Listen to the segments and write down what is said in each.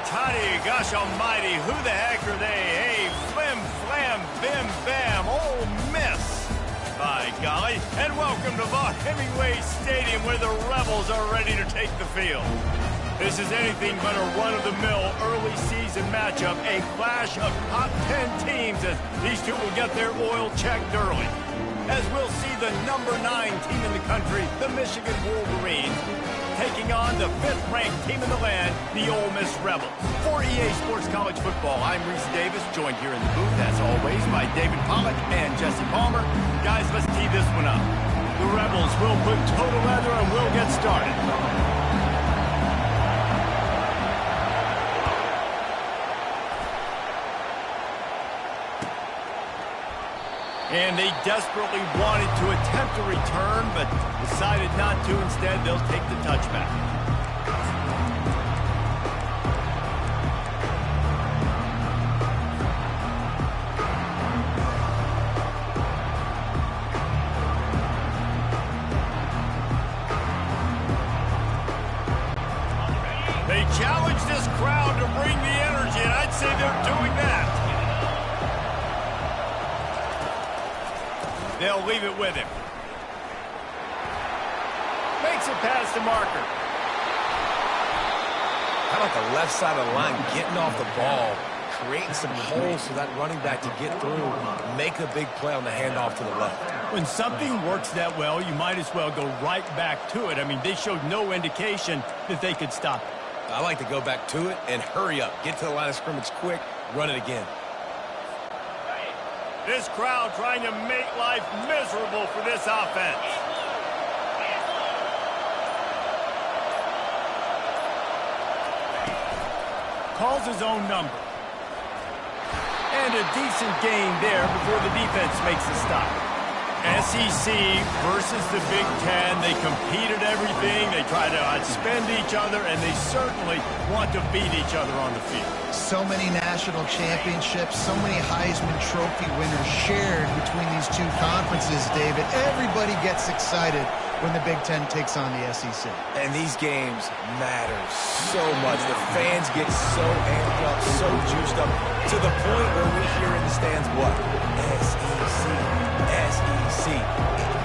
toddy, gosh almighty, who the heck are they? Hey, flim, flam, bim, bam, Ole Miss. By golly, and welcome to Vaught-Hemingway Stadium where the Rebels are ready to take the field. This is anything but a run-of-the-mill early season matchup, a clash of top 10 teams as these two will get their oil checked early. As we'll see the number 9 team in the country, the Michigan Wolverines, taking on the 5th-ranked team in the land, the Ole Miss Rebels. For EA Sports College Football, I'm Reese Davis, joined here in the booth, as always, by David Pollack and Jesse Palmer. Guys, let's tee this one up. The Rebels will put total leather and we'll get started. And they desperately wanted to attempt a return, but decided not to. Instead, they'll take the touchback. They challenge this crowd to bring the energy, and I'd say they're doing that. They'll leave it with him. Makes it past the marker. How about the left side of the line getting off the ball, creating some holes for that running back to get through, make a big play on the handoff to the left. When something works that well, you might as well go right back to it. I mean, they showed no indication that they could stop it. I like to go back to it and hurry up. Get to the line of scrimmage quick, run it again. This crowd trying to make life miserable for this offense. Calls his own number. And a decent gain there before the defense makes a stop. SEC versus the Big Ten. They compete at everything. They try to outspend each other, and they certainly want to beat each other on the field. So many national championships, so many Heisman Trophy winners shared between these two conferences, David. Everybody gets excited when the Big Ten takes on the SEC. And these games matter so much. The fans get so amped up, so juiced up, to the point where we hear in the stands, what? SEC, SEC.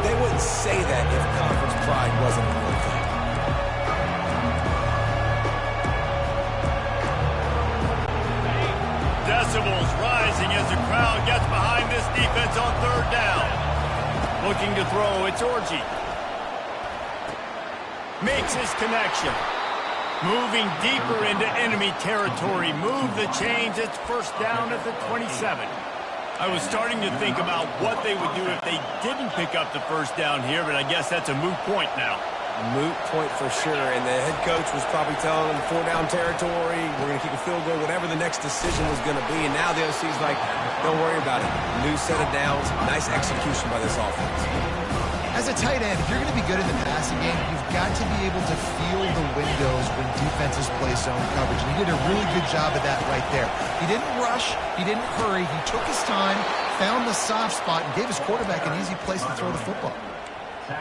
They wouldn't say that if conference pride wasn't a real thing. Decibels rising as the crowd gets behind this defense on 3rd down. Looking to throw, it's Orji. Makes his connection. Moving deeper into enemy territory. Move the chains. It's 1st down at the 27. I was starting to think about what they would do if they didn't pick up the 1st down here, but I guess that's a moot point now. Moot point for sure, and the head coach was probably telling them 4-down territory, we're going to kick a field goal, whatever the next decision was going to be, and now the OC's like, don't worry about it. New set of downs, nice execution by this offense. As a tight end, if you're going to be good in the passing game, you've got to be able to feel the windows when defenses play zone coverage. And he did a really good job of that right there. He didn't rush. He didn't hurry. He took his time, found the soft spot, and gave his quarterback an easy place to throw the football.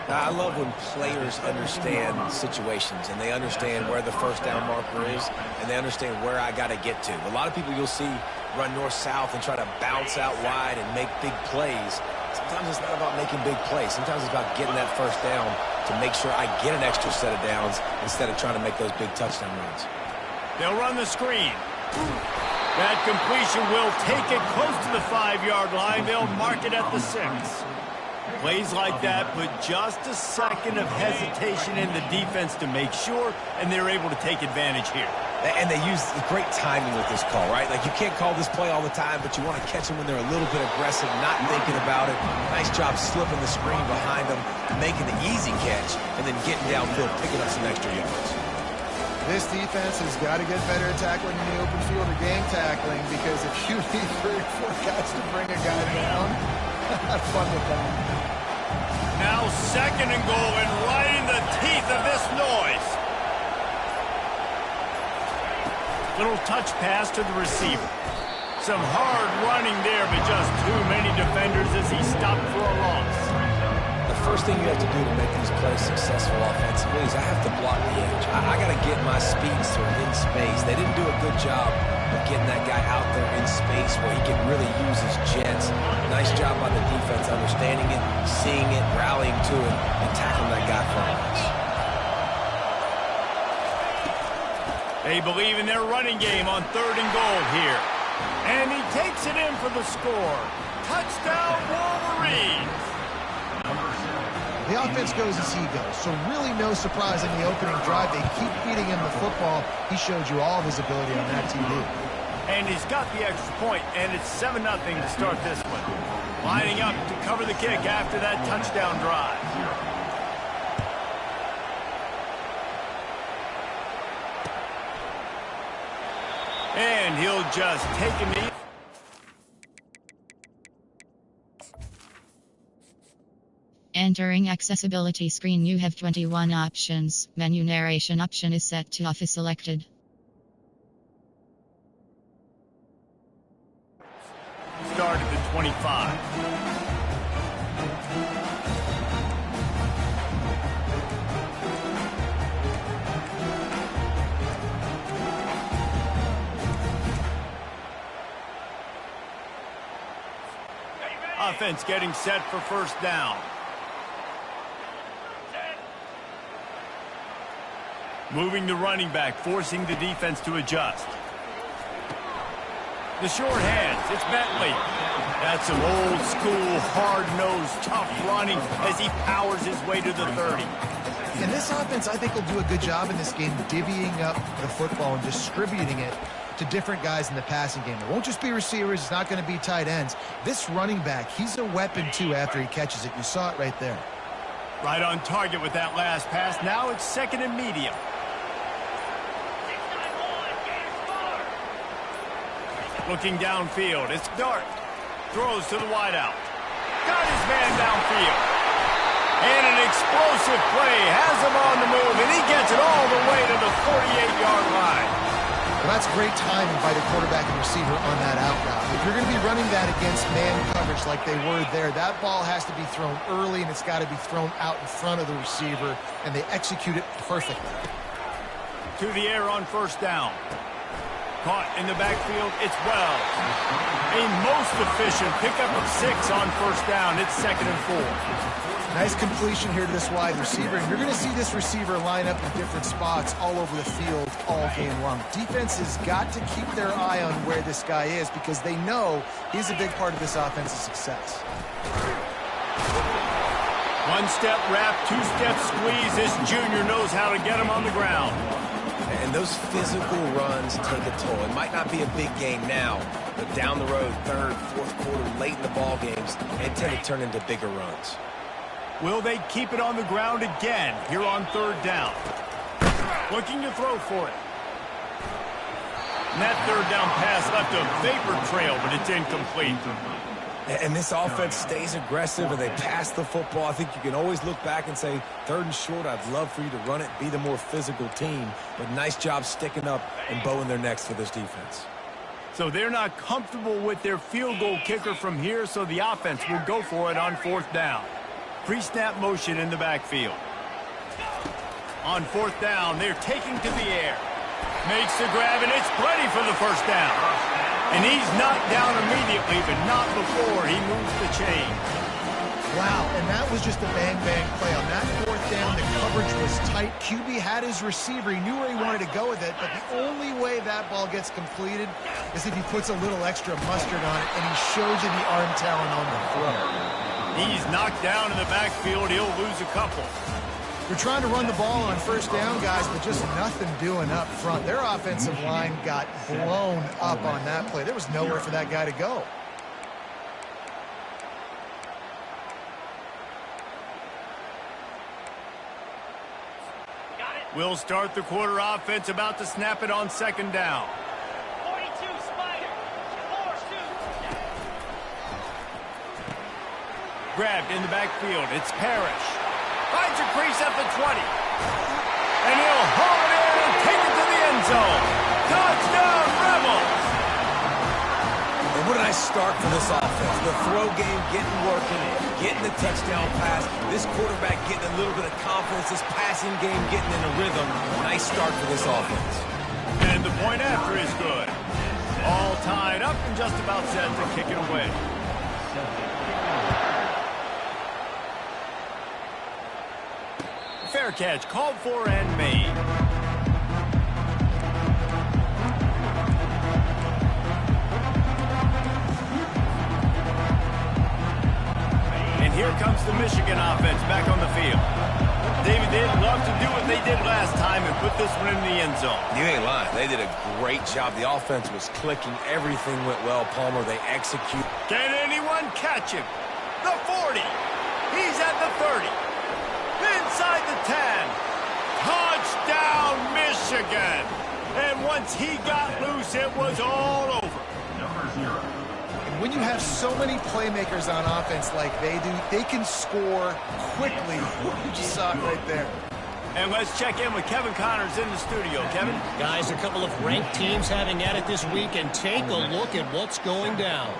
I love when players understand situations and they understand where the 1st down marker is and they understand where I got to get to. A lot of people you'll see run north-south and try to bounce out wide and make big plays. Sometimes it's not about making big plays. Sometimes it's about getting that 1st down to make sure I get an extra set of downs instead of trying to make those big touchdown runs. They'll run the screen. That completion will take it close to the 5-yard line. They'll mark it at the 6. Plays like that put just a second of hesitation in the defense to make sure, and they're able to take advantage here. And they use great timing with this call, right? Like, you can't call this play all the time, but you want to catch them when they're a little bit aggressive, not thinking about it. Nice job slipping the screen behind them, making the easy catch, and then getting downfield, picking up some extra yards. This defense has got to get better at tackling in the open field or game tackling, because if you need 3 or 4 guys to bring a guy down, have fun with that. Now 2nd and goal, and right in the teeth of this noise. Little touch pass to the receiver. Some hard running there, but just too many defenders as he stopped for a loss. The first thing you have to do to make these plays successful offensively is I have to block the edge. I got to get my speedster in space They didn't do a good job of getting that guy out there in space where he can really use his jets. Nice job by the defense understanding it, seeing it, rallying to it, and tackling that guy for a loss. They believe in their running game on 3rd and goal here. And he takes it in for the score. Touchdown, Wolverines! The offense goes as he goes, so really no surprise in the opening drive. They keep feeding him the football. He showed you all of his ability on that TV. And he's got the extra point, and it's 7-0 to start this one. Lining up to cover the kick after that touchdown drive. And he'll just take a knee. Entering accessibility screen, you have 21 options. Menu narration option is set to off is selected. Start at the 25. Offense getting set for first down. Moving the running back, forcing the defense to adjust. The short hands, it's Bentley. That's some old school, hard-nosed, tough running as he powers his way to the 30. And this offense, I think, will do a good job in this game divvying up the football and distributing it to different guys in the passing game. It won't just be receivers. It's not going to be tight ends. This running back, he's a weapon, too, after he catches it. You saw it right there. Right on target with that last pass. Now it's 2nd and medium. Looking downfield, it's Dart. Throws to the wideout. Got his man downfield. And an explosive play has him on the move, and he gets it all the way to the 48-yard line. Well, that's great timing by the quarterback and receiver on that out route. If you're going to be running that against man coverage like they were there, that ball has to be thrown early, and it's got to be thrown out in front of the receiver, and they execute it perfectly. To the air on first down. Caught in the backfield, it's Wells. A most efficient pickup of 6 on first down. It's 2nd and 4. Nice completion here to this wide receiver. And you're going to see this receiver line up in different spots all over the field all game long. Defense has got to keep their eye on where this guy is because they know he's a big part of this offense's success. One-step wrap, two-step squeeze. This junior knows how to get him on the ground. And those physical runs take a toll. It might not be a big game now, but down the road, 3rd, 4th quarter, late in the ball games, they tend to turn into bigger runs. Will they keep it on the ground again here on 3rd down? Looking to throw for it. And that 3rd down pass left a vapor trail, but it's incomplete. And this offense stays aggressive and they pass the football. I think you can always look back and say, 3rd and short, I'd love for you to run it, be the more physical team. But nice job sticking up and bowing their necks for this defense. So they're not comfortable with their field goal kicker from here, so the offense will go for it on 4th down. Pre-snap motion in the backfield. On 4th down, they're taking to the air. Makes the grab, and it's plenty for the first down. And he's knocked down immediately, but not before he moves the chain. Wow, and that was just a bang-bang play. On that 4th down, the coverage was tight. QB had his receiver. He knew where he wanted to go with it, but the only way that ball gets completed is if he puts a little extra mustard on it, and he shows you the arm talent on the throw. He's knocked down in the backfield. He'll lose a couple. They're trying to run the ball on first down, guys, but just nothing doing up front. Their offensive line got blown up on that play. There was nowhere for that guy to go. We'll start the quarter offense, about to snap it on 2nd down. 42 Spider. 4 Grabbed in the backfield. It's Parrish. Finds a crease at the 20. And he'll haul it in and take it to the end zone. Touchdown, Rebels! And what a nice start for this offense. The throw game getting working, getting the touchdown pass. This quarterback getting a little bit of confidence. This passing game getting in a rhythm. Nice start for this offense. And the point after is good. All tied up and just about set to kick it away. Fair catch called for and made. And here comes the Michigan offense back on the field. David, they'd love to do what they did last time and put this one in the end zone. You ain't lying. They did a great job. The offense was clicking. Everything went well. Palmer, they execute. Can anyone catch him? The 40. He's at the 30. Inside the 10. Touchdown, Michigan. And once he got loose, it was all over. When you have so many playmakers on offense like they do, they can score quickly. You just saw it right there. And let's check in with Kevin Connors in the studio. Kevin? Guys, a couple of ranked teams having at it this week, and take a look at what's going down.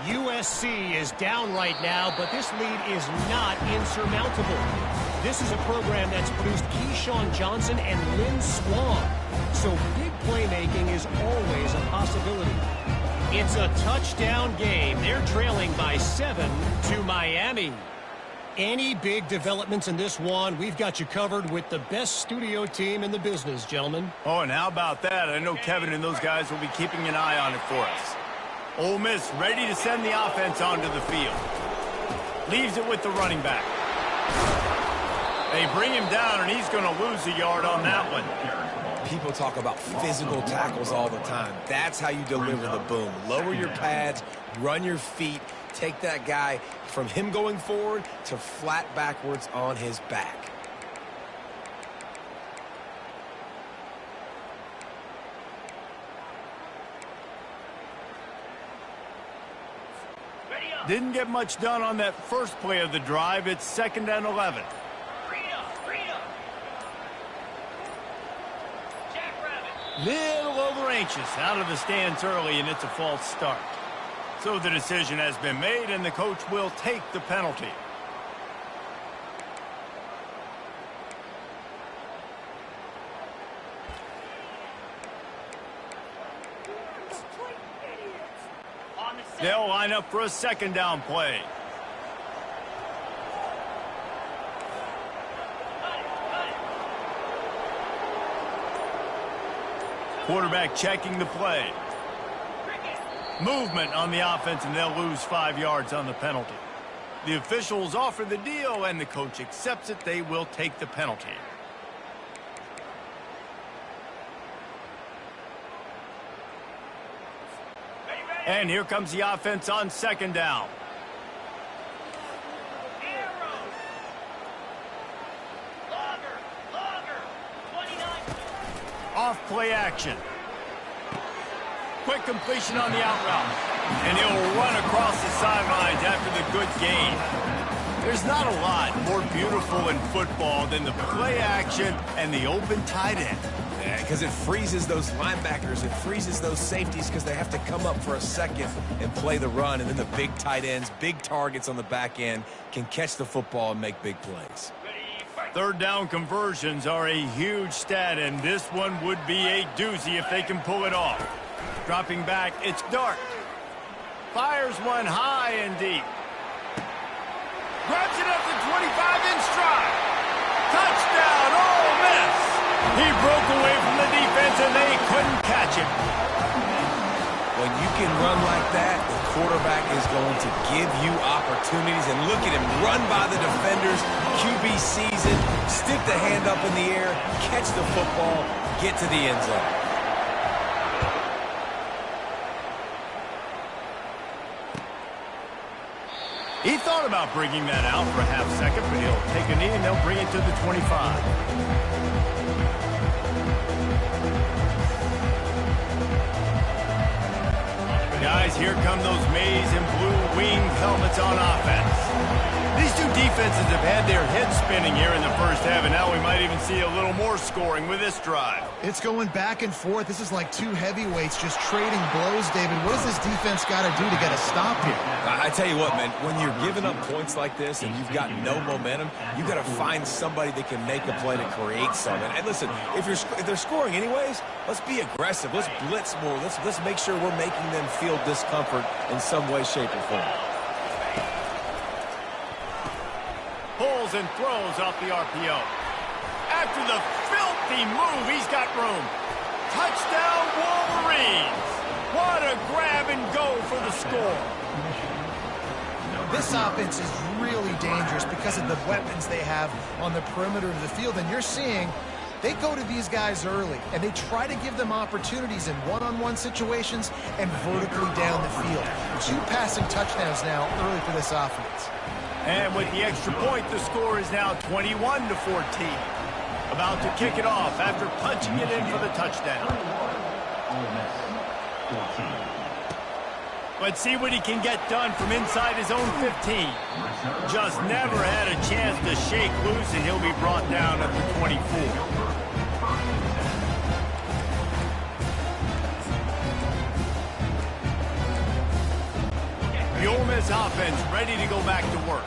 USC is down right now, but this lead is not insurmountable. This is a program that's produced Keyshawn Johnson and Lynn Swann, so big playmaking is always a possibility. It's a touchdown game. They're trailing by 7 to Miami. Any big developments in this one, we've got you covered with the best studio team in the business, gentlemen. Oh, and how about that? I know Kevin and those guys will be keeping an eye on it for us. Ole Miss ready to send the offense onto the field. Leaves it with the running back. They bring him down, and he's going to lose a yard on that one. People talk about physical tackles all the time. That's how you deliver the boom. Lower your pads, run your feet, take that guy from him going forward to flat backwards on his back. Didn't get much done on that first play of the drive. It's 2nd and 11. Little over anxious out of the stands early, and it's a false start. So the decision has been made, and the coach will take the penalty. They'll line up for a 2nd down play. Quarterback checking the play. Movement on the offense, and they'll lose 5 yards on the penalty. The officials offer the deal, and the coach accepts it. They will take the penalty. And here comes the offense on 2nd down. Off play action. Quick completion on the out route. And he'll run across the sidelines after the good gain. There's not a lot more beautiful in football than the play action and the open tight end. Yeah, because it freezes those linebackers. It freezes those safeties because they have to come up for a second and play the run. And then the big tight ends, big targets on the back end can catch the football and make big plays. 3rd down conversions are a huge stat, and this one would be a doozy if they can pull it off. Dropping back, it's Dart. Fires one high and deep. Grabs it up to 25 in stride. Touchdown, Ole Miss. He broke away from the defense, and they couldn't catch him. When you can run like that, the quarterback is going to give you opportunities. And look at him run by the defenders. QB sees it, stick the hand up in the air, catch the football, get to the end zone. He thought about bringing that out for a half second, but he'll take a knee and they'll bring it to the 25. Guys, here come those maize and blue winged helmets on offense. These two defenses have had their heads spinning here in the first half, and now we might even see a little more scoring with this drive. It's going back and forth. This is like two heavyweights just trading blows, David. What does this defense got to do to get a stop here? I tell you what, man, when you're giving up points like this and you've got no momentum, you got to find somebody that can make a play to create something. And listen, if they're scoring anyways, let's be aggressive. Let's blitz more. Let's make sure we're making them feel discomfort in some way, shape, or form. Pulls and throws off the RPO. After the filthy move, he's got room. Touchdown, Wolverines. What a grab and go for the score. This offense is really dangerous because of the weapons they have on the perimeter of the field. And you're seeing they go to these guys early, and they try to give them opportunities in one-on-one situations and vertically down the field. 2 passing touchdowns now early for this offense. And with the extra point, the score is now 21-14. About to kick it off after punching it in for the touchdown. Let's see what he can get done from inside his own 15. Just never had a chance to shake loose, and he'll be brought down at the 24. The Ole Miss offense ready to go back to work.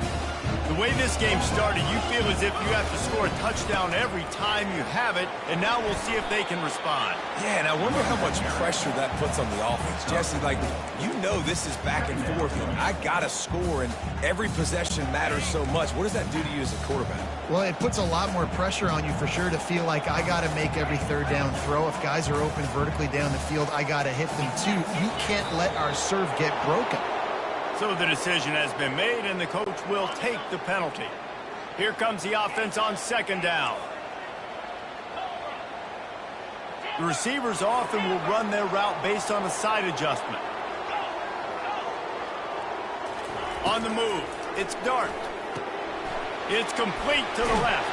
The way this game started, you feel as if you have to score a touchdown every time you have it, and now we'll see if they can respond. Yeah, and I wonder how much pressure that puts on the offense. Jesse, like, you know this is back and forth, and I got to score, and every possession matters so much. What does that do to you as a quarterback? Well, it puts a lot more pressure on you for sure to feel like I got to make every third down throw. If guys are open vertically down the field, I got to hit them too. You can't let our serve get broken. So the decision has been made, and the coach will take the penalty. Here comes the offense on second down. The receivers often will run their route based on a side adjustment. On the move, it's Dart. It's complete to the left.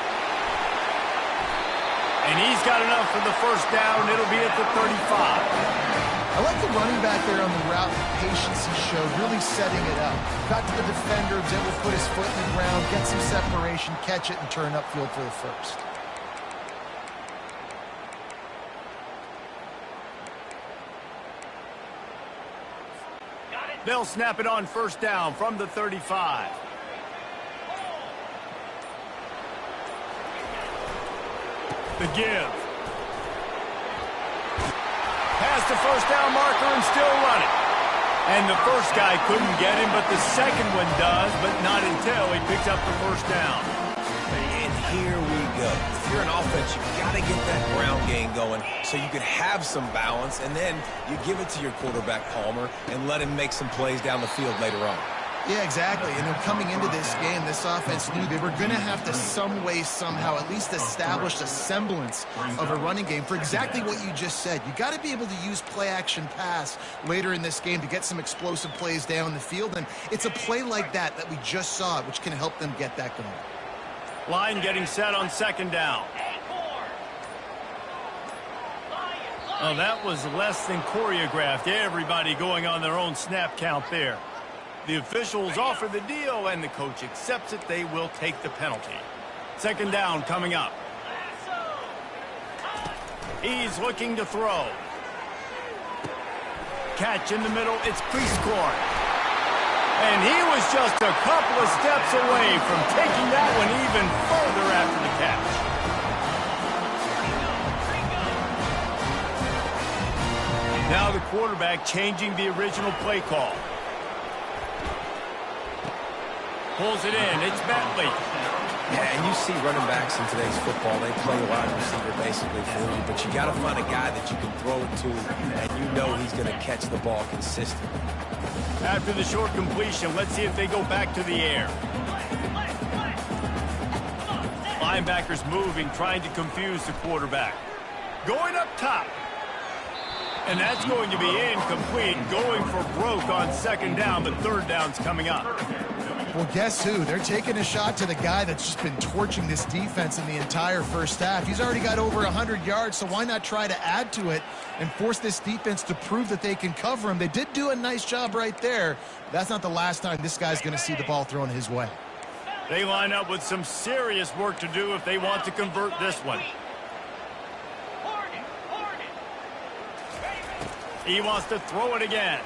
And he's got enough for the first down. It'll be at the 35. I like the running back there on the route patience he showed, really setting it up. Got to the defender, was able to put his foot in the ground, get some separation, catch it, and turn upfield for the first. They'll snap it on first down from the 35. The give. Past the first down marker and still running. And the first guy couldn't get him, but the second one does, but not until he picks up the first down. And here we go. If you're an offense, you've got to get that ground game going so you can have some balance, and then you give it to your quarterback, Palmer, and let him make some plays down the field later on. Yeah, exactly. And then coming into this game, this offense knew they were going to have to some way, somehow, at least establish a semblance of a running game for exactly what you just said. You got to be able to use play-action pass later in this game to get some explosive plays down the field. And it's a play like that we just saw, which can help them get that going. Line getting set on second down. Oh, that was less than choreographed. Everybody going on their own snap count there. The officials offer the deal, and the coach accepts it. They will take the penalty. Second down coming up. He's looking to throw. Catch in the middle. It's Prieskorn. And he was just a couple of steps away from taking that one even further after the catch. Now the quarterback changing the original play call. Pulls it in. It's Bentley. Yeah, and you see running backs in today's football, they play wide receiver basically for you, but you got to find a guy that you can throw it to, and you know he's going to catch the ball consistently. After the short completion, let's see if they go back to the air. Linebackers moving, trying to confuse the quarterback. Going up top. And that's going to be incomplete, going for broke on second down, but third down's coming up. Well, guess who? They're taking a shot to the guy that's just been torching this defense in the entire first half. He's already got over 100 yards, so why not try to add to it and force this defense to prove that they can cover him? They did do a nice job right there. That's not the last time this guy's going to see the ball thrown his way. They line up with some serious work to do if they want to convert this one. He wants to throw it again.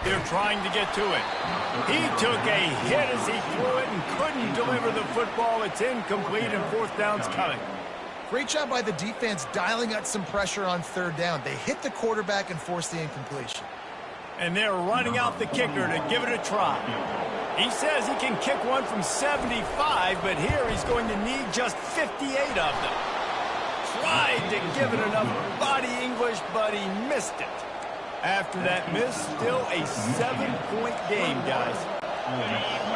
They're trying to get to it. He took a hit as he threw it and couldn't deliver the football. It's incomplete and fourth down's coming. Great job by the defense dialing up some pressure on third down. They hit the quarterback and forced the incompletion. And they're running out the kicker to give it a try. He says he can kick one from 75, but here he's going to need just 58 of them. Tried to give it enough body English, but he missed it. After that miss, still a 7-point game, guys.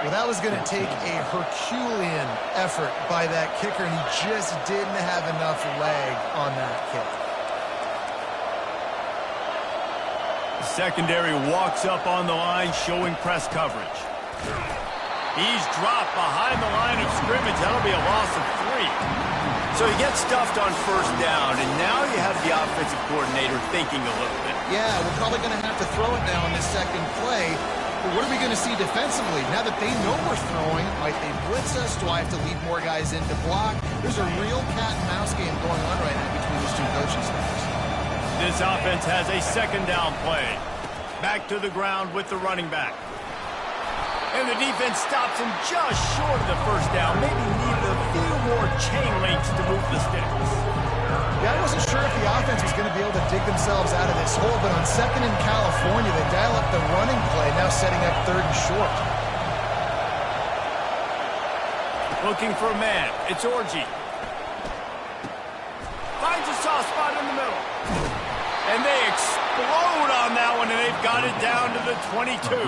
Well, that was going to take a Herculean effort by that kicker, and he just didn't have enough leg on that kick. The secondary walks up on the line, showing press coverage. He's dropped behind the line of scrimmage. That'll be a loss of 3. So he gets stuffed on first down, and now you have the offensive coordinator thinking a little bit. Yeah, we're probably going to have to throw it now in this second play. But what are we going to see defensively? Now that they know we're throwing, might they blitz us? Do I have to lead more guys in to block? There's a real cat-and-mouse game going on right now between these two coaching staffs. This offense has a second down play. Back to the ground with the running back. And the defense stops him just short of the first down. Maybe needed a few more chain links to move the sticks. Yeah, I wasn't sure if the offense was going to be able to dig themselves out of this hole, but on second in California, they dial up the running play, now setting up third and short. Looking for a man. It's Orji. Finds a soft spot in the middle. And they explode on that one, and they've got it down to the 22.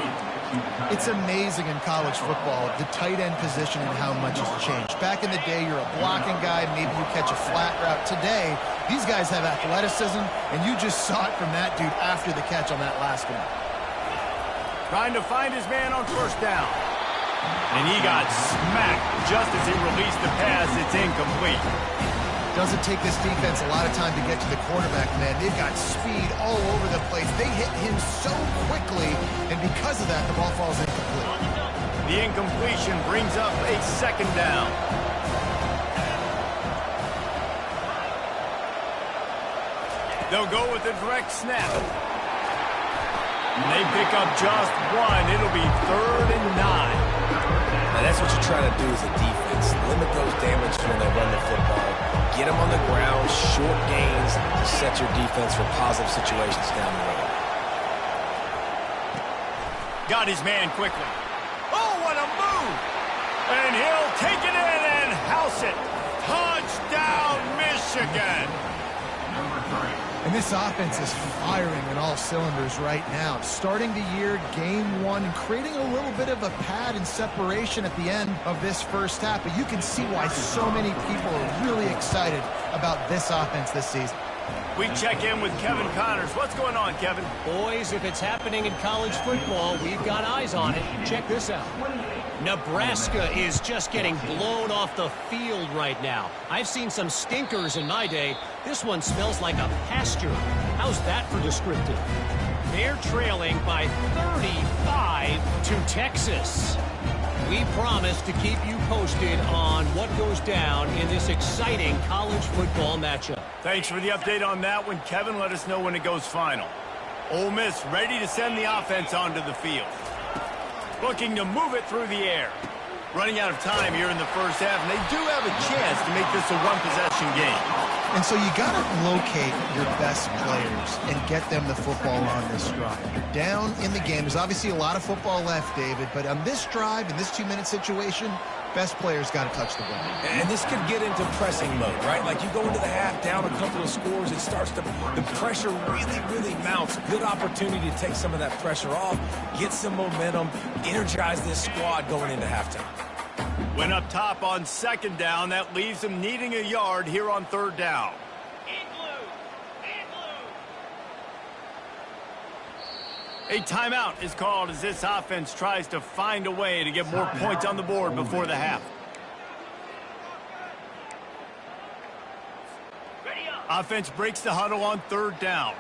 It's amazing in college football, the tight end position and how much has changed. Back in the day, you're a blocking guy, maybe you catch a flat route. Today, these guys have athleticism, and you just saw it from that dude after the catch on that last one. Trying to find his man on first down. And he got smacked just as he released the pass. It's incomplete. Doesn't take this defense a lot of time to get to the quarterback, man. They've got speed all over the place. They hit him so quickly, and because of that, the ball falls incomplete. The incompletion brings up a second down. They'll go with a direct snap. And they pick up just one. It'll be 3rd and 9. Now that's what you're trying to do as a defense. Limit those damages when they run the football. Get them on the ground, short gains to set your defense for positive situations down the road. Got his man quickly. Oh, what a move! And he'll take it in and house it. Touchdown, Michigan! And this offense is firing on all cylinders right now. Starting the year, game 1, and creating a little bit of a pad and separation at the end of this first half. But you can see why so many people are really excited about this offense this season. We check in with Kevin Connors. What's going on, Kevin? Boys, if it's happening in college football, we've got eyes on it. Check this out. Nebraska is just getting blown off the field right now. I've seen some stinkers in my day. This one smells like a pasture. How's that for descriptive? They're trailing by 35 to Texas. We promise to keep you posted on what goes down in this exciting college football matchup. Thanks for the update on that one, Kevin. Let us know when it goes final. Ole Miss ready to send the offense onto the field. Looking to move it through the air. Running out of time here in the first half, and they do have a chance to make this a one-possession game. And so you got to locate your best players and get them the football on this drive. You're down in the game. There's obviously a lot of football left, David, but on this drive, in this 2-minute situation, best players got to touch the ball. And this could get into pressing mode, right? Like you go into the half down a couple of scores, it starts to, the pressure really mounts. Good opportunity to take some of that pressure off, get some momentum, energize this squad going into halftime. Went up top on second down. That leaves them needing a yard here on third down. A timeout is called as this offense tries to find a way to get more points on the board before the half. Offense breaks the huddle on third down.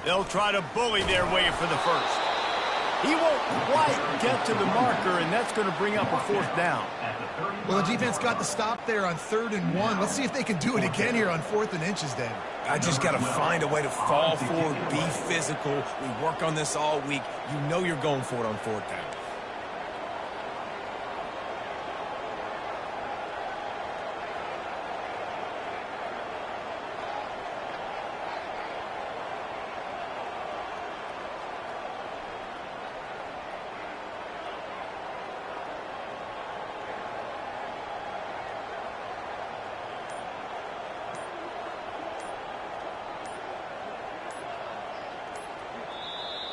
They'll try to bully their way for the first. He won't quite get to the marker, and that's going to bring up a fourth down. Well, the defense got the stop there on 3rd and 1. Let's see if they can do it again here on 4th and inches, David. I just got to find a way to fall forward, be physical. We work on this all week. You know you're going for it on 4th down.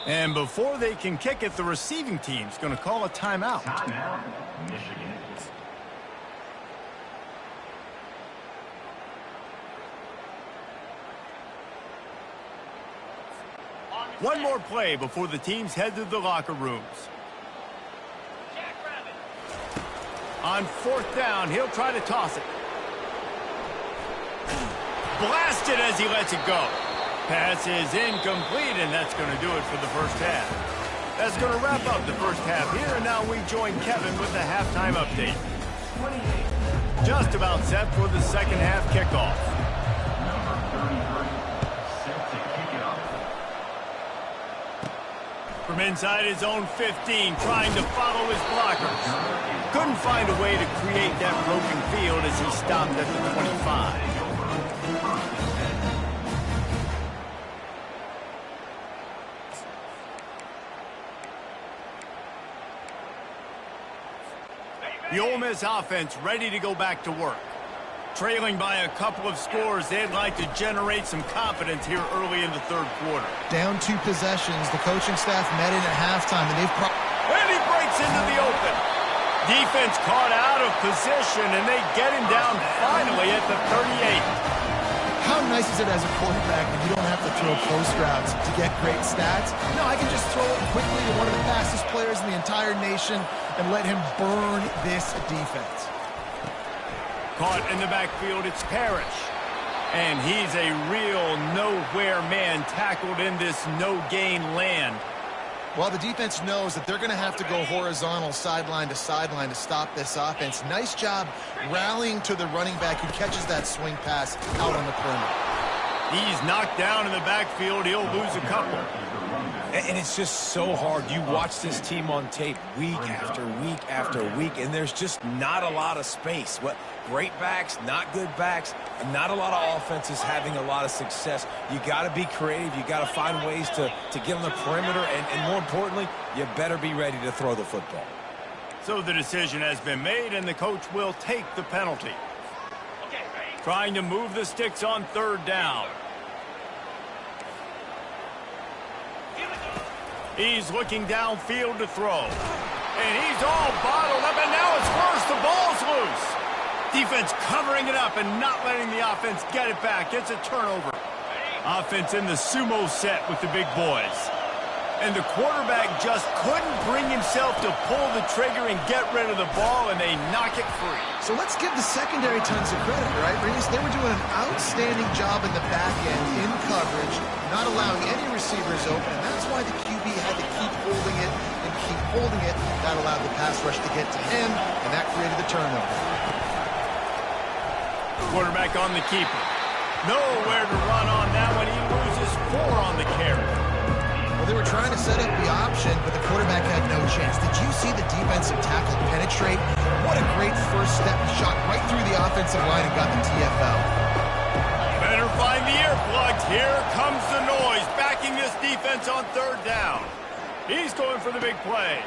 And before they can kick it, the receiving team's going to call a timeout. Timeout, Michigan. One more play before the teams head to the locker rooms. On 4th down, he'll try to toss it. Blasted as he lets it go. Pass is incomplete, and that's going to do it for the first half. That's going to wrap up the first half here, and now we join Kevin with the halftime update. Just about set for the second half kickoff. Number 33, set to kick it off. From inside his own 15, trying to follow his blockers. Couldn't find a way to create that broken field as he stopped at the 25. The Ole Miss offense ready to go back to work. Trailing by a couple of scores, they'd like to generate some confidence here early in the 3rd quarter. Down 2 possessions. The coaching staff met in at halftime, and they've... And he breaks into the open. Defense caught out of position, and they get him down finally at the 38. How nice is it as a quarterback when you don't have to throw post routes to get great stats? No, I can just throw it quickly to one of the fastest players in the entire nation and let him burn this defense. Caught in the backfield, it's Parrish. And he's a real nowhere man tackled in this no-gain land. Well, the defense knows that they're going to have to go horizontal sideline to stop this offense. Nice job rallying to the running back who catches that swing pass out on the perimeter. He's knocked down in the backfield. He'll lose a couple. And it's just so hard. You watch this team on tape week after week after week, and there's just not a lot of space. What great backs, not good backs, and not a lot of offenses having a lot of success. You got to be creative. You got to find ways to get on the perimeter, and more importantly, you better be ready to throw the football. So the decision has been made, and the coach will take the penalty. Trying to move the sticks on 3rd down. He's looking downfield to throw. And he's all bottled up, and now it's worse. The ball's loose. Defense covering it up and not letting the offense get it back. It's a turnover. Offense in the sumo set with the big boys. And the quarterback just couldn't bring himself to pull the trigger and get rid of the ball, and they knock it free. So let's give the secondary tons of credit, right, Reese? They were doing an outstanding job in the back end, in coverage, not allowing any receivers open, and that's why the QB had to keep holding it and keep holding it. That allowed the pass rush to get to him, and that created the turnover. Quarterback on the keeper. Nowhere to run on that one. He loses 4 on the carry. Well, they were trying to set up the option, but the quarterback had no chance. Did you see the defensive tackle penetrate? What a great first step. He shot right through the offensive line and got the TFL. Better find the earplugs. Here comes the noise, backing this defense on 3rd down. He's going for the big play.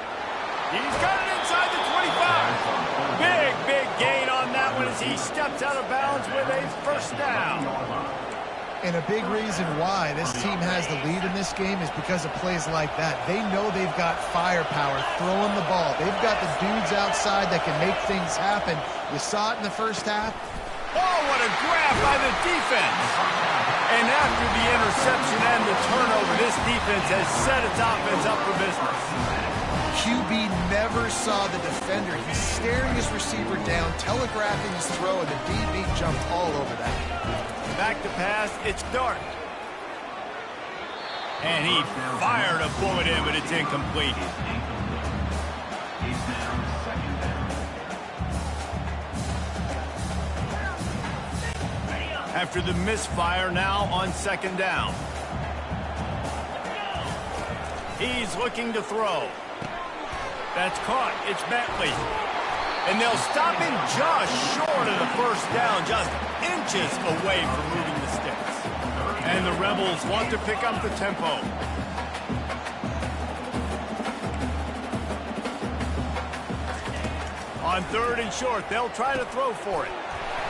He's got it inside the 25. Big gain on that one as he steps out of bounds with a first down. And a big reason why this team has the lead in this game is because of plays like that. They know they've got firepower throwing the ball. They've got the dudes outside that can make things happen. You saw it in the first half. Oh, what a grab by the defense. And after the interception and the turnover, this defense has set its offense up for business. QB never saw the defender. He's staring his receiver down, telegraphing his throw, and the DB jumped all over that. Back to pass, it's Dart. And he fired a bullet in, but it's incomplete. After the misfire, now on second down. He's looking to throw. That's caught. It's Bentley. And they'll stop him just short of the first down, just inches away from moving the sticks. And the Rebels want to pick up the tempo. On third and short, they'll try to throw for it.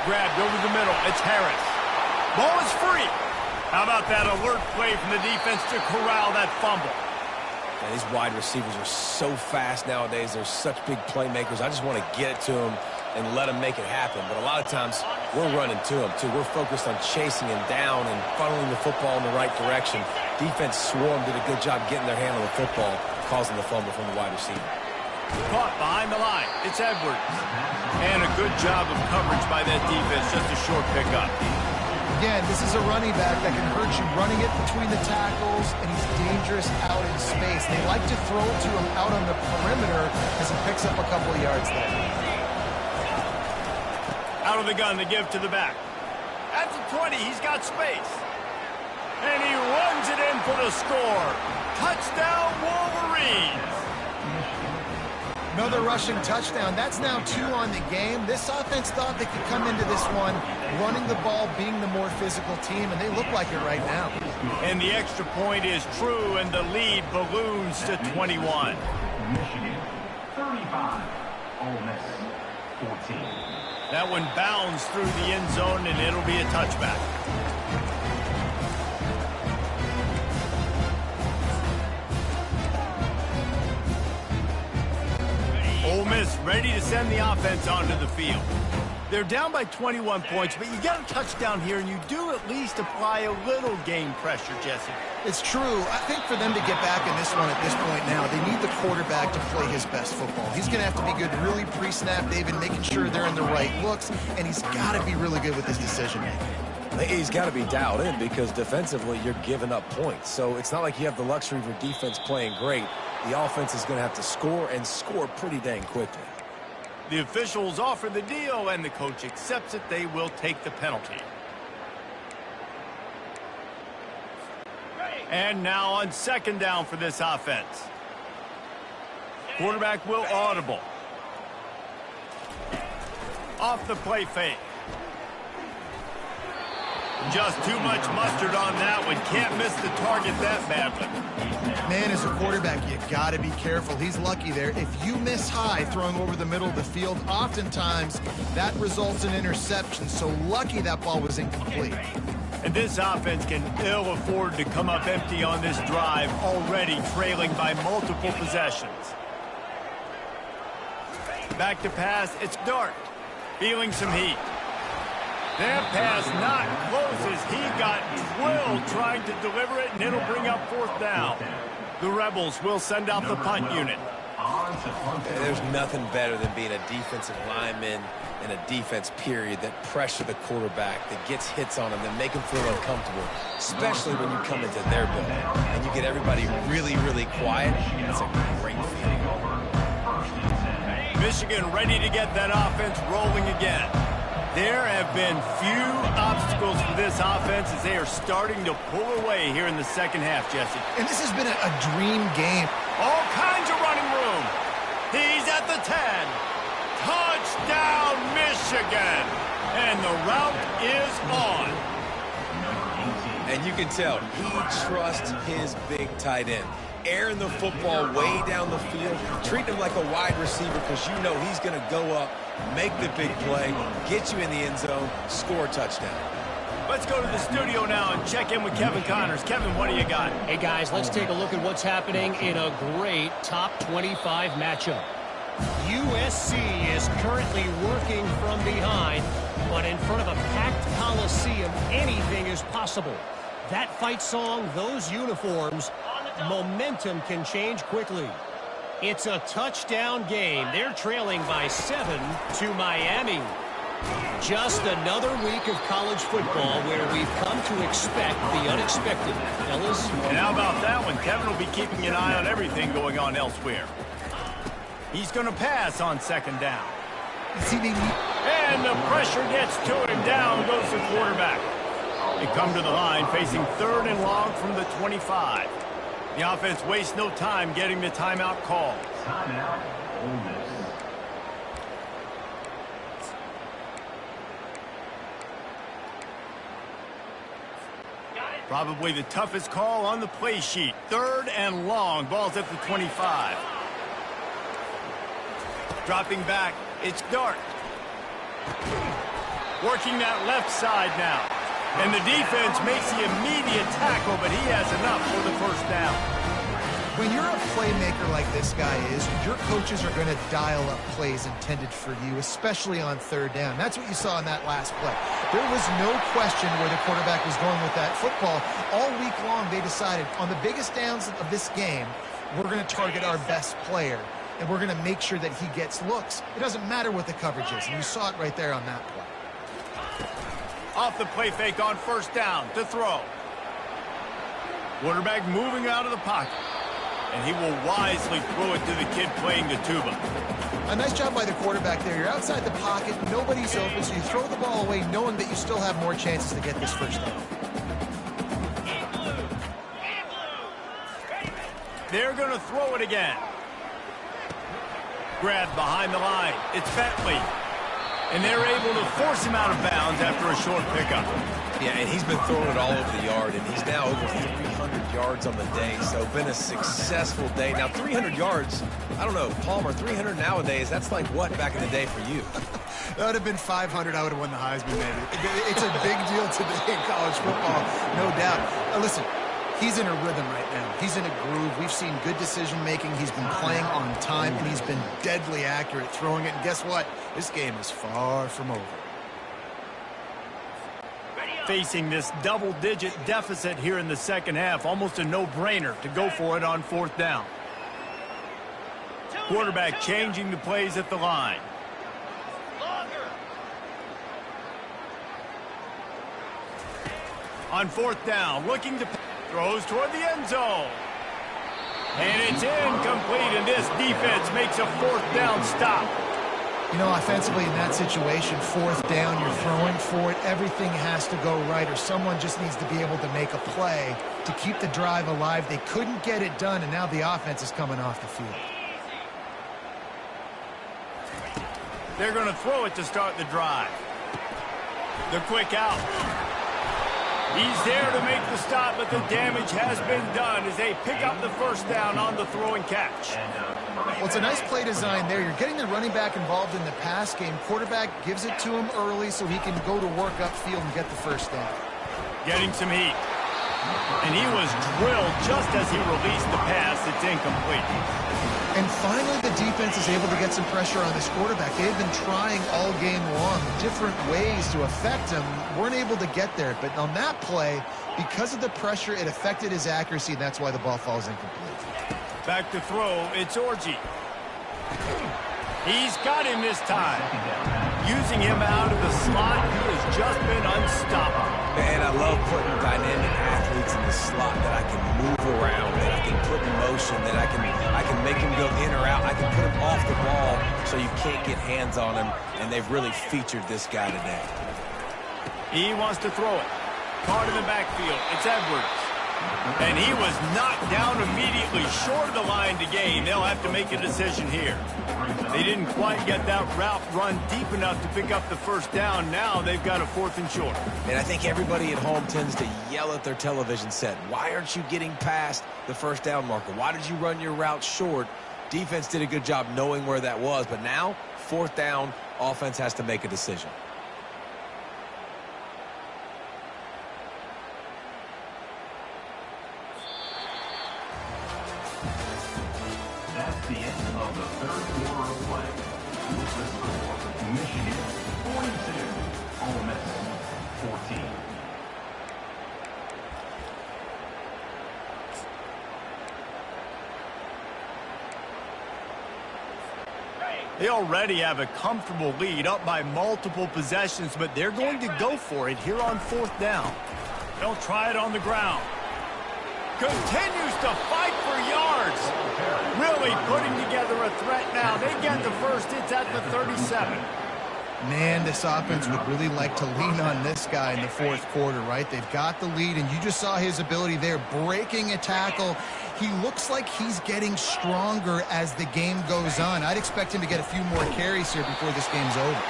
Grabbed over the middle. It's Harris. Ball is free. How about that alert play from the defense to corral that fumble? And these wide receivers are so fast nowadays. They're such big playmakers. I just want to get it to them and let them make it happen. But a lot of times, we're running to them, too. We're focused on chasing him down and funneling the football in the right direction. Defense swarmed, did a good job getting their hand on the football, causing the fumble from the wide receiver. Caught behind the line. It's Edwards. And a good job of coverage by that defense. Just a short pickup. Again, this is a running back that can hurt you running it between the tackles, and he's dangerous out in space. They like to throw to him out on the perimeter as he picks up a couple of yards there. Out of the gun to give to the back. At the 20, he's got space. And he runs it in for the score. Touchdown, Wolverines. Another rushing touchdown. That's now 2 on the game. This offense thought they could come into this one running the ball, being the more physical team, and they look like it right now. And the extra point is true, and the lead balloons to 21. Michigan 35, Ole Miss 14. That one bounds through the end zone, and it'll be a touchback. Ole Miss ready to send the offense onto the field. They're down by 21 points, but you get a touchdown here, and you do at least apply a little game pressure, Jesse. It's true. I think for them to get back in this one at this point now, they need the quarterback to play his best football. He's going to have to be good really pre-snap, David, making sure they're in the right looks, and he's got to be really good with his decision-making. He's got to be dialed in because defensively you're giving up points. So it's not like you have the luxury of your defense playing great. The offense is going to have to score and score pretty dang quickly. The officials offer the deal, and the coach accepts it. They will take the penalty. And now on second down for this offense. Quarterback will audible. Off the play fake. Just too much mustard on that one. Can't miss the target that badly. Man, as a quarterback, you got to be careful. He's lucky there. If you miss high throwing over the middle of the field, oftentimes that results in interception. So lucky that ball was incomplete. And this offense can ill afford to come up empty on this drive, already trailing by multiple possessions. Back to pass, it's Dart. Feeling some heat. That pass not close as he got drilled trying to deliver it, and it'll bring up fourth down. The Rebels will send out the punt unit. There's nothing better than being a defensive lineman in a defense period that pressure the quarterback, that gets hits on him, that make him feel uncomfortable, especially when you come into their building and you get everybody really, really quiet. It's a great feeling. Michigan ready to get that offense rolling again. There have been few obstacles for this offense as they are starting to pull away here in the second half, Jesse. And this has been a dream game. All kinds of running room. He's at the 10. Touchdown, Michigan. And the route is on. And you can tell he trusts his big tight end. Airing the football way down the field, treating him like a wide receiver because you know he's going to go up, make the big play, get you in the end zone, score a touchdown. Let's go to the studio now and check in with Kevin Connors. Kevin, what do you got? Hey, guys, let's take a look at what's happening in a great top 25 matchup. USC is currently working from behind, but in front of a packed Coliseum, anything is possible. That fight song, those uniforms, momentum can change quickly. It's a touchdown game. They're trailing by 7 to Miami. Just another week of college football where we've come to expect the unexpected. Ellis? And how about that one? Kevin will be keeping an eye on everything going on elsewhere. He's going to pass on second down. And the pressure gets to him. Down goes the quarterback. They come to the line facing third and long from the 25. The offense wastes no time getting the timeout call. Timeout, Ole Miss. Probably the toughest call on the play sheet. Third and long. Ball's at the 25. Dropping back. It's Dart. Working that left side now. And the defense makes the immediate tackle, but he has enough for the first down. When you're a playmaker like this guy is, your coaches are going to dial up plays intended for you, especially on third down. That's what you saw in that last play. There was no question where the quarterback was going with that football. All week long, they decided on the biggest downs of this game, we're going to target our best player, and we're going to make sure that he gets looks. It doesn't matter what the coverage is, and you saw it right there on that play. Off the play fake on first down to throw. Quarterback moving out of the pocket. And he will wisely throw it to the kid playing the tuba. A nice job by the quarterback there. You're outside the pocket, nobody's open, so you throw the ball away knowing that you still have more chances to get this first down. They're going to throw it again. Grabbed behind the line. It's Bentley. And they're able to force him out of bounds after a short pickup. Yeah, and he's been throwing it all over the yard, and he's now over 300 yards on the day, so been a successful day. Now, 300 yards, I don't know, Palmer, 300 nowadays, that's like what back in the day for you? That would have been 500. I would have won the Heisman, maybe. It's a big deal today in college football, no doubt. Listen, he's in a rhythm right now. He's in a groove. We've seen good decision-making. He's been playing on time, and he's been deadly accurate throwing it. And guess what? This game is far from over. Facing this double-digit deficit here in the second half, almost a no-brainer to go for it on fourth down. Quarterback changing the plays at the line. On fourth down, looking to throws toward the end zone. And it's incomplete, and this defense makes a fourth down stop. You know, offensively in that situation, fourth down, you're throwing for it. Everything has to go right, or someone just needs to be able to make a play to keep the drive alive. They couldn't get it done, and now the offense is coming off the field. They're going to throw it to start the drive. The quick out. He's there to make the stop, but the damage has been done as they pick up the first down on the throw and catch. Well, it's a nice play design there. You're getting the running back involved in the pass game. Quarterback gives it to him early so he can go to work upfield and get the first down. Getting some heat. And he was drilled just as he released the pass. It's incomplete. And finally, the defense is able to get some pressure on this quarterback. They've been trying all game long different ways to affect him. Weren't able to get there. But on that play, because of the pressure, it affected his accuracy, and that's why the ball falls incomplete. Back to throw, it's Orji. He's got him this time. Using him out of the slot, he has just been unstoppable. Man, I love putting dynamic athletes in the slot that I can move around, that I can put in motion, that I can make him go in or out. I can put him off the ball so you can't get hands on him, and they've really featured this guy today. He wants to throw it. Caught in the backfield. It's Edwards. And he was knocked down immediately short of the line to gain. They'll have to make a decision here. They didn't quite get that route run deep enough to pick up the first down. Now they've got a fourth and short. And I think everybody at home tends to yell at their television set. Why aren't you getting past the first down marker? Why did you run your route short? Defense did a good job knowing where that was. But now, fourth down, offense has to make a decision. That's the end of the third quarter of play. With the score, Michigan 42, Ole Miss 14. They already have a comfortable lead up by multiple possessions, but they're going to go for it here on 4th down. They'll try it on the ground. Continues to fight for yards. Really putting together a threat now. They get the first. It's at the 37. Man, this offense would really like to lean on this guy in the 4th quarter, right? They've got the lead, and you just saw his ability there, breaking a tackle. He looks like he's getting stronger as the game goes on. I'd expect him to get a few more carries here before this game's over.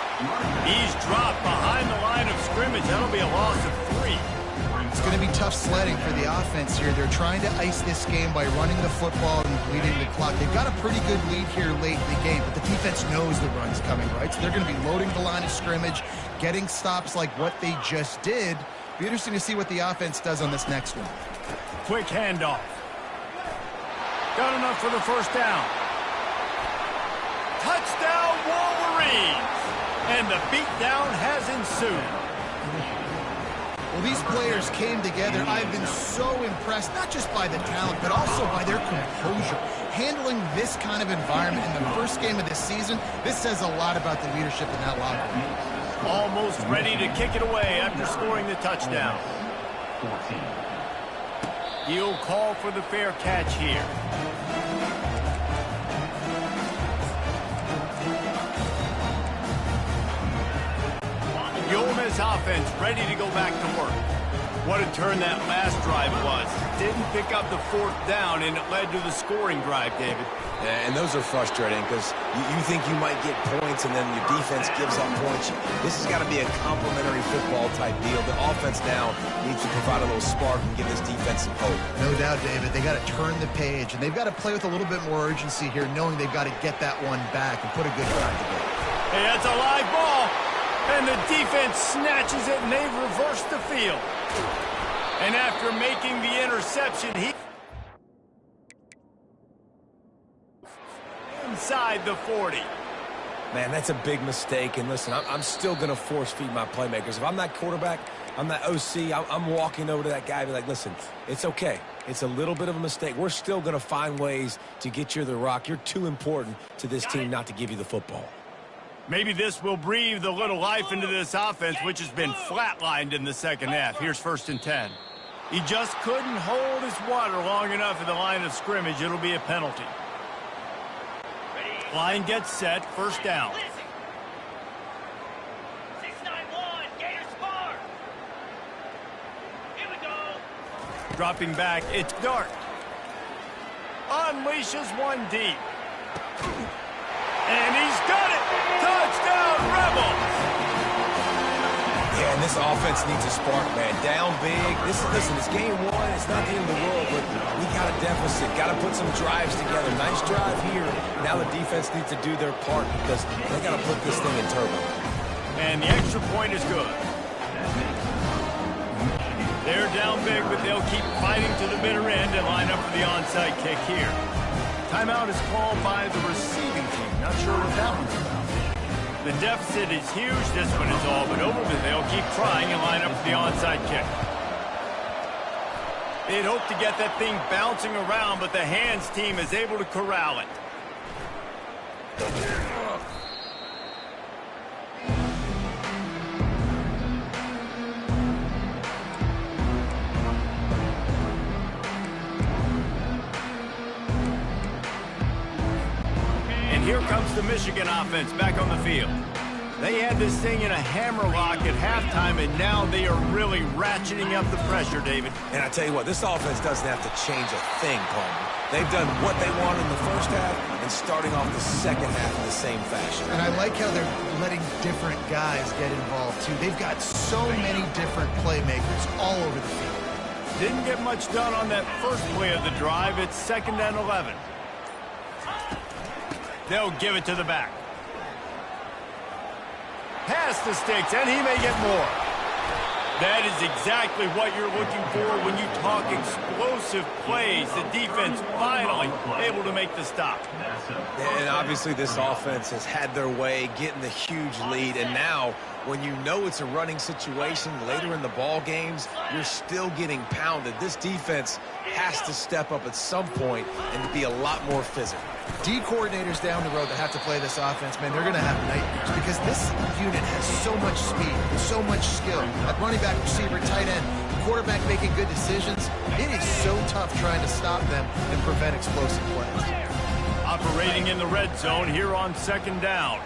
He's dropped behind the line of scrimmage. That'll be a loss of 3. It's going to be tough sledding for the offense here. They're trying to ice this game by running the football and bleeding the clock. They've got a pretty good lead here late in the game, but the defense knows the run's coming, right? So they're going to be loading the line of scrimmage, getting stops like what they just did. Be interesting to see what the offense does on this next one. Quick handoff. Got enough for the first down. Touchdown, Wolverines! And the beatdown has ensued. Well, these players came together. I've been so impressed, not just by the talent, but also by their composure. Handling this kind of environment in the first game of the season, this says a lot about the leadership in that locker room. Almost ready to kick it away after scoring the touchdown. He'll call for the fair catch here. The Ole Miss offense ready to go back to work. What a turn that last drive was. Didn't pick up the 4th down, and it led to the scoring drive, David. Yeah, and those are frustrating because you think you might get points and then your defense gives up points. This has got to be a complementary football type deal. The offense now needs to provide a little spark and give this defense some hope. No doubt, David. They got to turn the page, and they've got to play with a little bit more urgency here, knowing they've got to get that one back and put a good drive together. Hey, that's a live ball. And the defense snatches it, and they reverse the field. And after making the interception, he inside the 40. Man, that's a big mistake. And listen, I'm still going to force feed my playmakers. If I'm that quarterback, I'm that OC, I'm walking over to that guy and be like, listen, it's okay. It's a little bit of a mistake. We're still going to find ways to get you the rock. You're too important to this team not to give you the football. Maybe this will breathe a little life into this offense, which has been flatlined in the second half. Here's 1st and 10. He just couldn't hold his water long enough at the line of scrimmage. It'll be a penalty. Line gets set. 1st down. 6-9-1, Gators far. Here we go. Dropping back, it's Dart. Unleashes one deep. And he's got it! Touchdown, Rebels! Yeah, and this offense needs a spark, man. Down big. Listen, it's game 1. It's not the end of the world, but we got a deficit. Got to put some drives together. Nice drive here. Now the defense needs to do their part because they got to put this thing in turbo. And the extra point is good. They're down big, but they'll keep fighting to the bitter end and line up for the onside kick here. Timeout is called by the receiving team. Not sure what that one's about. The deficit is huge. This one is all but over, but they'll keep trying and line up for the onside kick. They'd hope to get that thing bouncing around, but the hands team is able to corral it. Here comes the Michigan offense back on the field. They had this thing in a hammerlock at halftime, and now they are really ratcheting up the pressure, David. And I tell you what, this offense doesn't have to change a thing, Palmer. They've done what they wanted in the first half and starting off the second half in the same fashion. And I like how they're letting different guys get involved, too. They've got so many different playmakers all over the field. Didn't get much done on that first play of the drive. It's 2nd and 11. They'll give it to the back. Pass the sticks, and he may get more. That is exactly what you're looking for when you talk explosive plays. The defense finally able to make the stop. And obviously this offense has had their way, getting the huge lead. And now, when you know it's a running situation later in the ball games, you're still getting pounded. This defense has to step up at some point and be a lot more physical. D coordinators down the road that have to play this offense, man, they're going to have nightmares because this unit has so much speed, so much skill. At running back, receiver, tight end, quarterback making good decisions. It is so tough trying to stop them and prevent explosive plays. Operating in the red zone here on second down.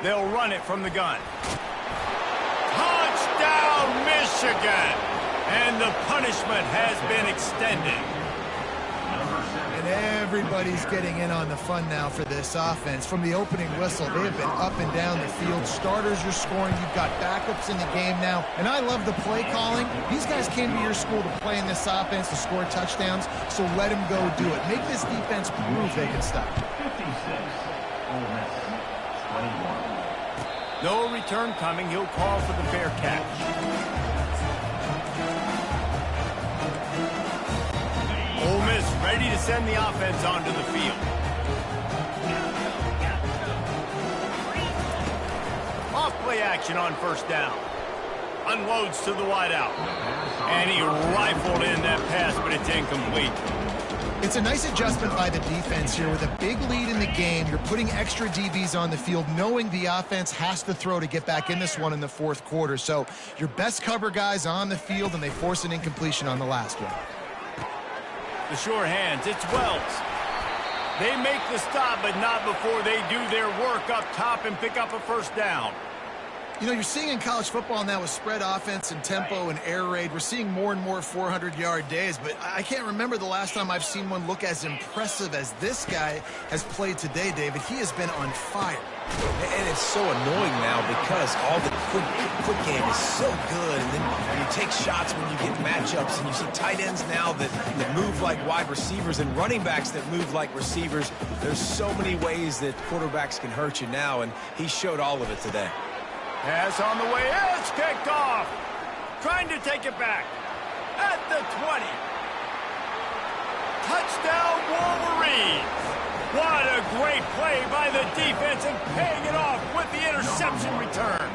They'll run it from the gun. Touchdown, Michigan! And the punishment has been extended. And everybody's getting in on the fun now for this offense. From the opening whistle, they have been up and down the field. Starters are scoring. You've got backups in the game now. And I love the play calling. These guys came to your school to play in this offense to score touchdowns, so let them go do it. Make this defense prove they can stop. 56, Ole Miss, 21. No return coming. He'll call for the fair catch. Ole Miss ready to send the offense onto the field. Off play action on first down. Unloads to the wideout. And he rifled in that pass, but it's incomplete. It's a nice adjustment by the defense here. With a big lead in the game, you're putting extra DBs on the field, knowing the offense has to throw to get back in this one in the fourth quarter. So your best cover guys on the field, and they force an incompletion on the last one. The sure hands, it's Wells. They make the stop, but not before they do their work up top and pick up a first down. You know, you're seeing in college football now with spread offense and tempo and air raid, we're seeing more and more 400-yard days, but I can't remember the last time I've seen one look as impressive as this guy has played today, David. He has been on fire. And it's so annoying now because all the quick game is so good, and then you take shots when you get matchups, and you see tight ends now that move like wide receivers and running backs that move like receivers. There's so many ways that quarterbacks can hurt you now, and he showed all of it today. Pass on the way. It's kicked off. Trying to take it back. At the 20. Touchdown, Wolverines. What a great play by the defense and paying it off with the interception return.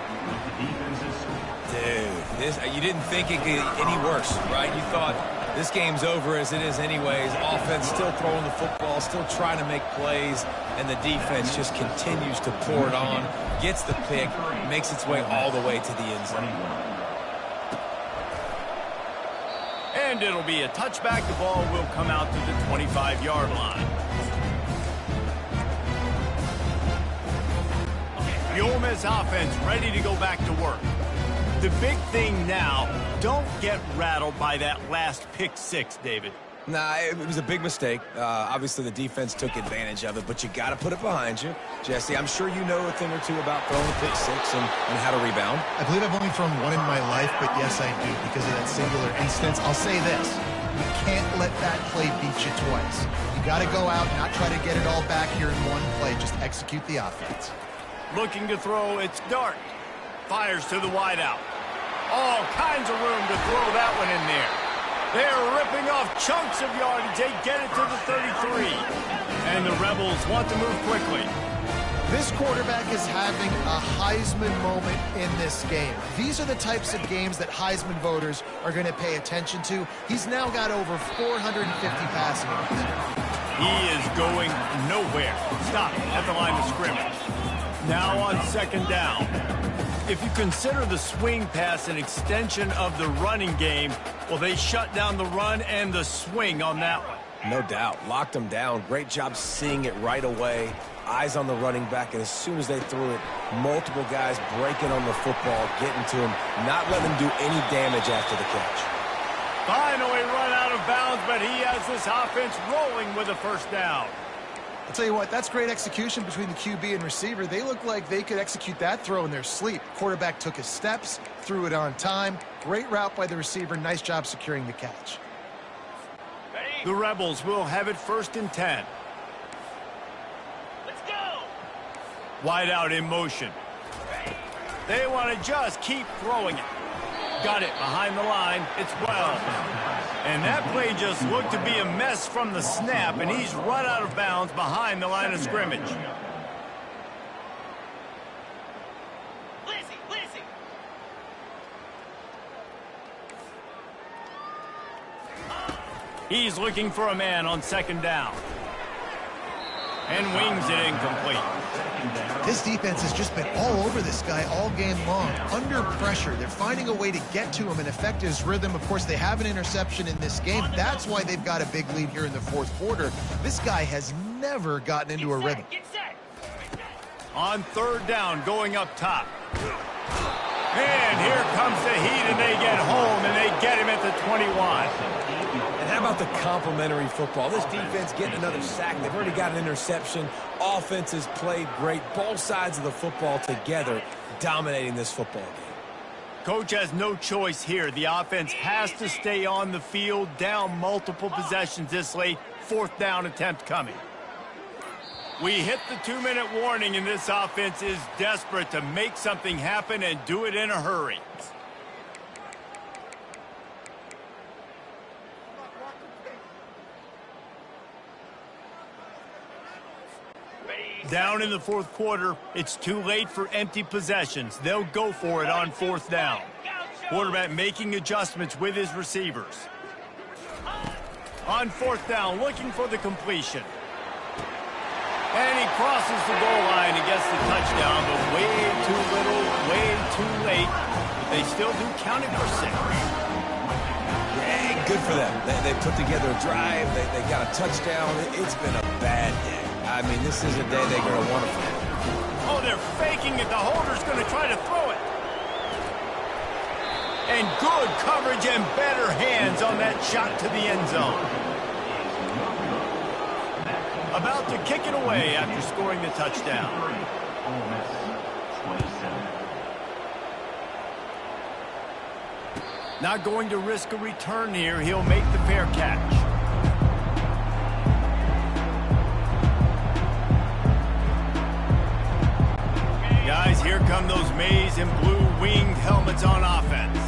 Dude, you didn't think it could get any worse, right? You thought this game's over as it is anyways. Offense still throwing the football, still trying to make plays, and the defense just continues to pour it on, gets the pick, makes its way all the way to the end zone. And it'll be a touchback. The ball will come out to the 25-yard line. The Ole Miss offense ready to go back to work. The big thing now, don't get rattled by that last pick six, David. Nah, it was a big mistake. Obviously, the defense took advantage of it, but you got to put it behind you. Jesse, I'm sure you know a thing or two about throwing a pick six and how to rebound. I believe I've only thrown one in my life, but yes, I do because of that singular instance. I'll say this. You can't let that play beat you twice. You got to go out, not try to get it all back here in one play. Just execute the offense. Looking to throw, it's Dart. Fires to the wideout. All kinds of room to throw that one in there. They're ripping off chunks of yardage. They get it to the 33. And the Rebels want to move quickly. This quarterback is having a Heisman moment in this game. These are the types of games that Heisman voters are going to pay attention to. He's now got over 450 passing yards. He is going nowhere. Stop at the line of scrimmage. Now on second down. If you consider the swing pass an extension of the running game, well, they shut down the run and the swing on that one. No doubt. Locked him down. Great job seeing it right away. Eyes on the running back, and as soon as they threw it, multiple guys breaking on the football, getting to him, not letting him do any damage after the catch. Finally run out of bounds, but he has this offense rolling with a first down. I'll tell you what, that's great execution between the QB and receiver. They look like they could execute that throw in their sleep. Quarterback took his steps, threw it on time. Great route by the receiver. Nice job securing the catch. The Rebels will have it first and 10. Let's go! Wide out in motion. They want to just keep throwing it. Got it behind the line. It's Wells. And that play just looked to be a mess from the snap, and he's run out of bounds behind the line of scrimmage. Lizzie! He's looking for a man on second down. And wings it incomplete. This defense has just been all over this guy all game long. Under pressure, they're finding a way to get to him and affect his rhythm. Of course, they have an interception in this game. That's why they've got a big lead here in the fourth quarter. This guy has never gotten into a rhythm. Get set. On third down, going up top. And here comes the heat, and they get home, and they get him at the 21. And how about the complimentary football? This defense getting another sack. They've already got an interception. Offense has played great. Both sides of the football together dominating this football game. Coach has no choice here. The offense has to stay on the field, down multiple possessions this late. Fourth down attempt coming. We hit the 2-minute warning, and this offense is desperate to make something happen and do it in a hurry. Down in the fourth quarter, it's too late for empty possessions. They'll go for it on fourth down. Quarterback making adjustments with his receivers. On fourth down, looking for the completion. And he crosses the goal line and gets the touchdown, but way too little, way too late. But they still do count it for 6. Yeah, good for them. They put together a drive. They got a touchdown. It's been a bad day. I mean, this is a day they're going to want to forget. Oh, they're faking it. The holder's going to try to throw it. And good coverage and better hands on that shot to the end zone. About to kick it away after scoring the touchdown. Ole Miss, 27. Not going to risk a return here. He'll make the fair catch. Guys, here come those maize and blue winged helmets on offense.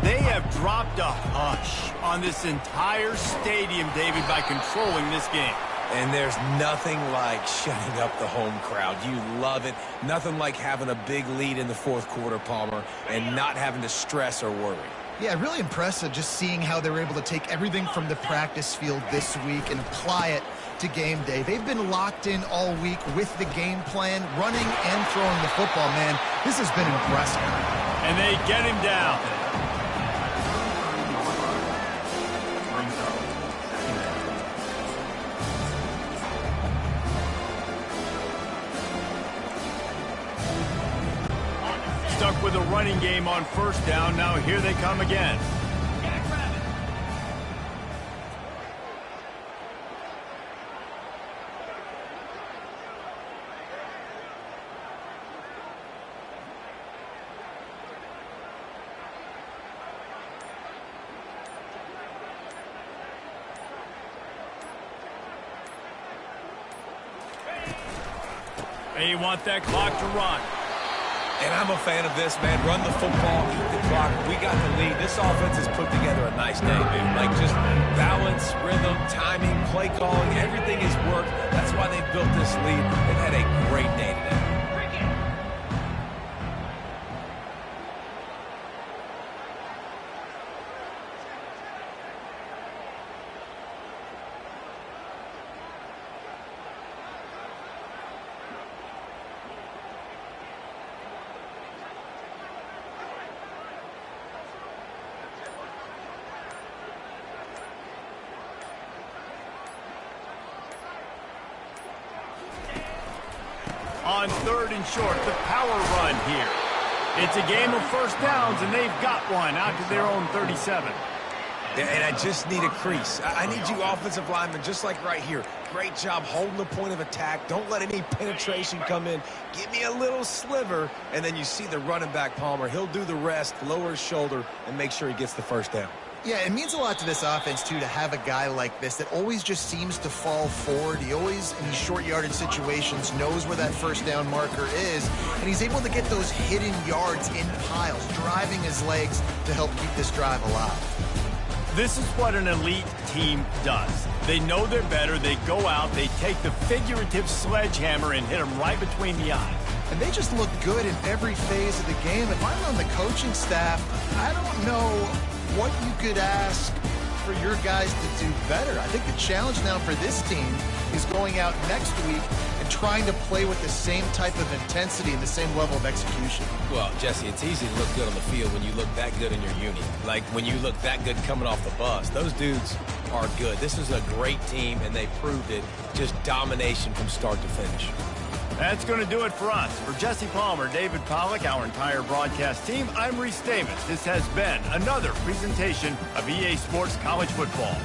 They have dropped a hush on this entire stadium, David, by controlling this game. And there's nothing like shutting up the home crowd. You love it. Nothing like having a big lead in the fourth quarter, Palmer, and not having to stress or worry. Yeah, really impressive just seeing how they were able to take everything from the practice field this week and apply it to game day. They've been locked in all week with the game plan, running and throwing the football, man. This has been impressive. And they get him down. Stuck with a running game on first down. Now here they come again. They want that clock to run. And I'm a fan of this, man. Run the football, eat the clock. We got the lead. This offense has put together a nice day, man. Like just balance, rhythm, timing, play calling, everything has worked. That's why they built this lead. They've had a great day today. On third and short, the power run here. It's a game of first downs, and they've got one out to their own 37. And I just need a crease. I need you offensive linemen, just like right here. Great job holding the point of attack. Don't let any penetration come in. Give me a little sliver, and then you see the running back, Palmer. He'll do the rest, lower his shoulder, and make sure he gets the first down. Yeah, it means a lot to this offense, too, to have a guy like this that always just seems to fall forward. He always, in these short yardage situations, knows where that first down marker is, and he's able to get those hidden yards in piles, driving his legs to help keep this drive alive. This is what an elite team does. They know they're better. They go out. They take the figurative sledgehammer and hit them right between the eyes. And they just look good in every phase of the game. If I'm on the coaching staff, I don't know what you could ask for your guys to do better. I think the challenge now for this team is going out next week and trying to play with the same type of intensity and the same level of execution. Well, Jesse, it's easy to look good on the field when you look that good in your uni. Like when you look that good coming off the bus. Those dudes are good. This is a great team, and they proved it. Just domination from start to finish. That's going to do it for us. For Jesse Palmer, David Pollack, our entire broadcast team, I'm Reese Davis. This has been another presentation of EA Sports College Football.